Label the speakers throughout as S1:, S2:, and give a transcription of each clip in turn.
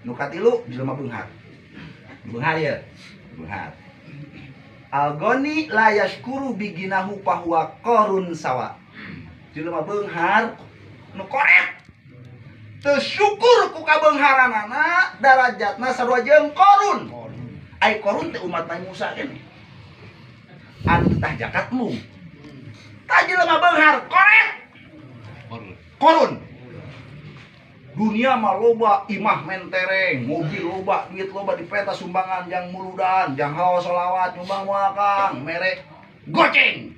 S1: Nu katilu jelema beunghar. Beunghar ya. Beunghar. Algoni la yashkuru biginahu fahuwa qarun sawa. Jelema beunghar nu korek. Teu syukur ku kabeungharanana darajatna sarua jeung Qarun. Ai Qarun teh umat Nabi Musa keneh. Anu tah jakatmu. Tah jelema beunghar korek. Qarun. Dunia mah loba imah mentereng, mobil loba, duit loba dipeta sumbangan jang muludan, jang hawa sholawat nyumbang moal Kang, merek goceng.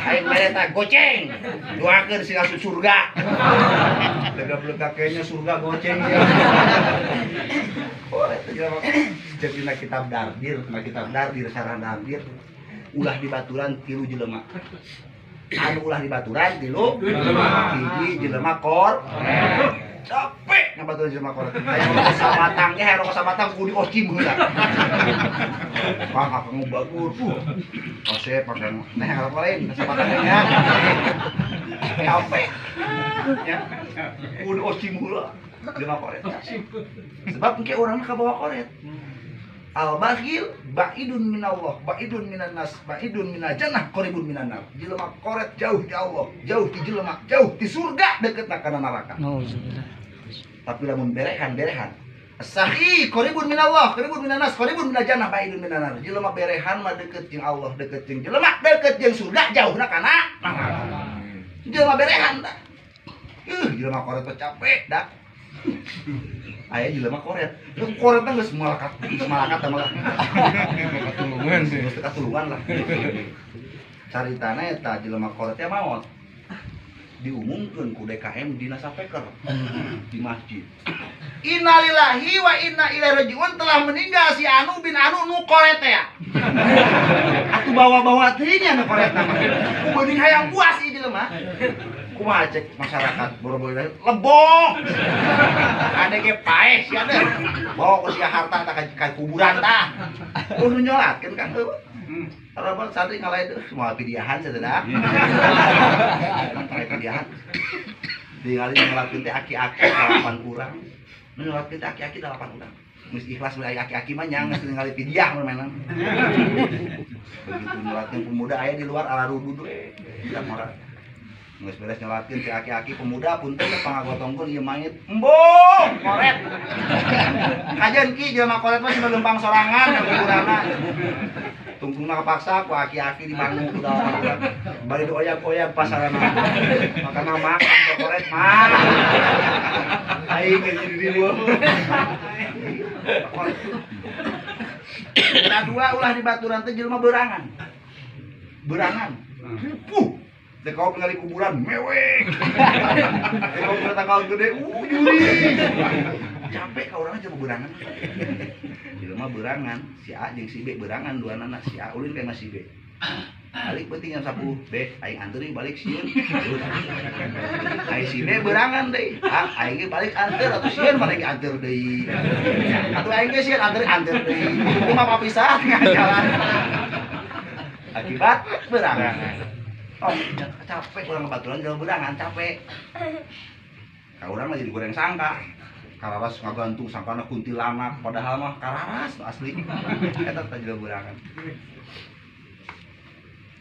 S1: Aing merek tah goceng. Doakeun si asup surga. Lega-lega kakeknya surga goceng ya. Oh, eta jelema jadi na kitab dardir, sarana dardir ulah dibaturan 3 jelema. Anu ulah dibaturan 3 jelema. Hiji jelema kor. Capek ngabaturan jelema kor. Aya nu sabatang ge, aya nu sabatang kudu ocim heula. Pang akang bagur. Ose pake neh harap lain sabatangnya. Capek. Ya. Kudu ocim heula. Jelema koret. Sebab engke urang kabawa koret. Al-bakhil ba'idun minallah, ba'idun minan nas, ba'idun minal jannah, qaribun minan nar. Jelema koret jauh di Allah, jauh di jelema, jauh di surga, deket kana neraka. Tapi lamun berehan. As-sahi qaribun minallah, qaribun minan nas, qaribun minal jannah, ba'idun minan nar. Jelema berehan mah deket jeung Allah, deket jeung jelema, deket jeung surga, jauhna kana neraka. Jelema berehan dah. Jelema koret teh capek dah. Aya jelema koret. Lu koretna geus malakat malah. Katulungan sih. Geus katulungan lah. Caritana eta jelema koret teh maot. Diumumkeun ku DKM dina sapeker di masjid. Innalillahi wa inna ilaihi rajiun, telah meninggal si Anu bin Anu nu koret teh. Atuh bawa-bawa teh nya nu koretna mah. Ku mending hayang puas ieu jelema. Kumaha cek masyarakat boro-boro lebong. Ade ge pae sia teh. Bawa ku sia harta tah ka kuburan tah. Kudu nyolatkeun Kang heuh. Arabal santri ngalahin semua pidiahan saudara. Pakai pidiahan. Ningali nyolatkeun teh aki-aki 8 urang. Nyolatkeun teh aki-aki 8 urang. Geus ikhlas we aki-aki mah nyang geus ningali pidiah meunang. Begitu nyolatkeun pemuda aya di luar ala rudud we. Tidak moral. Nges beres nyolatkeun si aki-aki pemuda punten pangagotongkeun ieu mayit. Embung, koret. Kajen ki jelema koret mah cuma lempang sorangan kuburanna. Tungtungna kapaksa ku aki-aki di bangun udah bari dioyak-oyak pasarana. Makana makan koret mah. Aing jadi dirimu. Kedua ulah di baturan teh jelema berangan. Teh kau ningali kuburan mewek. Teh kau kata kau gede, juri. Capek ka urang coba berangan. Jelema berangan, si A jeung si B berangan duanana, si A ulin kana si B. Balik penting jam 10, B aing anteri balik sieun. Aing si B berangan deui. Aing ge balik anter atuh sieun mane ge anter deui. Atuh aing ge sieun anter deui. Kumaha papisah tengah jalan. Akibat berangan. Oh, capek kurang baturan jalan berangan capek. Ka urang mah jadi goreng sangka. Kararas ngagantung sangkana kuntilanak padahal mah kararas asli. Eta teh jalan berangan.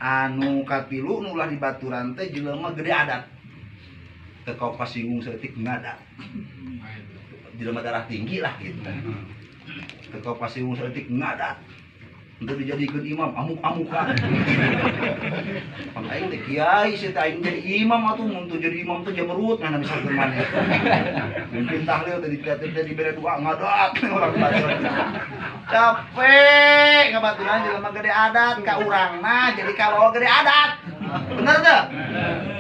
S1: Anu katilu nu ulah di baturan teh jelema gede adat. Teu kau pasinggung saeutik ngadat. Jelema darah tinggi lah gitu. Teu kau pasinggung saeutik ngadat. Untuk dijadikan imam amuk-amukan. Aing teh kiai sih teh aing jadi imam atuh mun teu jadi imam teh jamerut ngana bisa kemana. Mimpin tahlil teh dikliatin teh dibere doa ngadat orang baturan. Capek ngabaturan jelema gede adat ka urangna jadi kalau gede adat. Bener teu?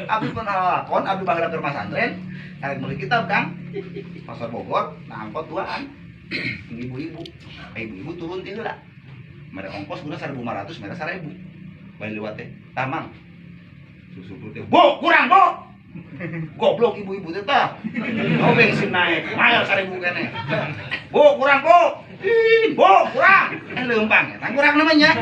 S1: Abdi pernah lakon abdi baheula keur masantren, karek meuli kitab Kang. Pasar Bogor, nah angkot duaan. Ibu-ibu turun ti heula. Mere ongkos guna 1.500, mere 1.000. Bali lewat teh, tamang. Susu teh, "Bu, kurang, Bu." Goblok ibu-ibu teh tah. Oh bensin naik, mayar 1.000 keneh. "Bu, kurang, Bu." "Bu, kurang." Leumpang, eta kurang namanya.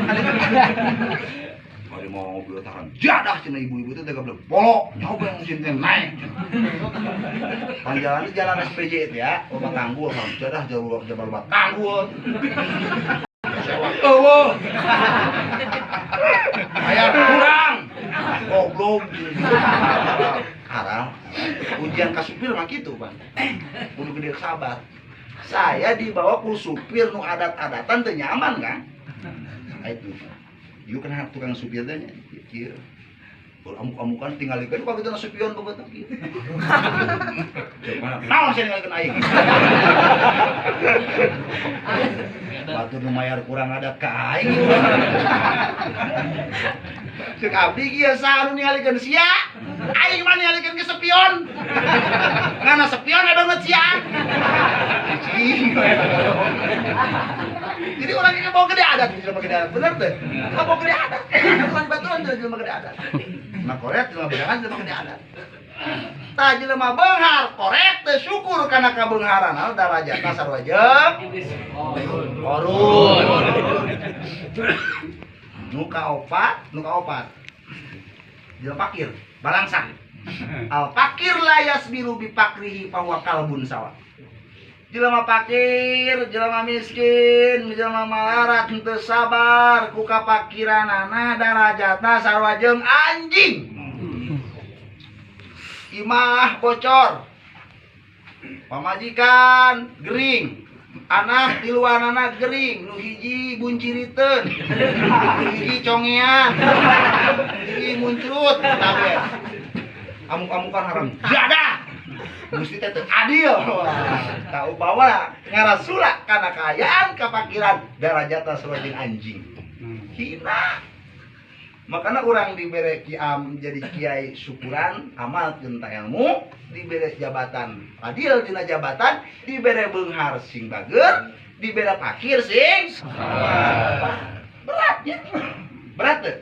S1: kali mau mobil tahan jadah cina ibu-ibu itu tega belum polo nyoba yang mesin teh naik panjalan jalan SPJ itu ya rumah tanggul kan jadah jauh rumah tanggul sewa bayar kurang goblok haram ujian ka supir mah gitu Bang kudu gede sabar saya dibawa ku supir nu adat-adatan teu nyaman kan itu ieu kana tukang supir teh kieu amuk-amukan tinggalikeun ka kitu supion bogoh kieu mana naon saya tinggalikeun aing batu nu mayar kurang adat ka aing ceuk abdi kieu saha nu ningalikeun sia aing mah ningalikeun ke sepion ngana sepion ada banget sia jadi orang ini mau gede adat jelema gede adat bener teh mau gede adat bukan batuan jelema gede adat nah korek jelema bedangan jelema gede adat tah jelema beunghar korek teh syukur kana kabeungharan darajatna sarua orun nu kaopat jelema pakir balangsak al pakir layas biru bipakrihi fahuwa kalbun sawa jelema pakir jelema miskin jelema malarat henteu sabar ku kapakiranana darajatna sarua jeung anjing imah bocor pamajikan gering anak tiluanana gering nu hiji bunciriteun nu hiji congean nu hiji muncrut tabe amuk-amukan haram jadah mesti teh adil tah upawa ngarasula kana kaayaan kapakiran darajatna sarua jeung anjing hina makanya orang diberi kiam jadi kiai syukuran amal tentang ilmu diberi jabatan adil dina jabatan diberi beunghar sing bager diberi pakir sing berat ya berat tuh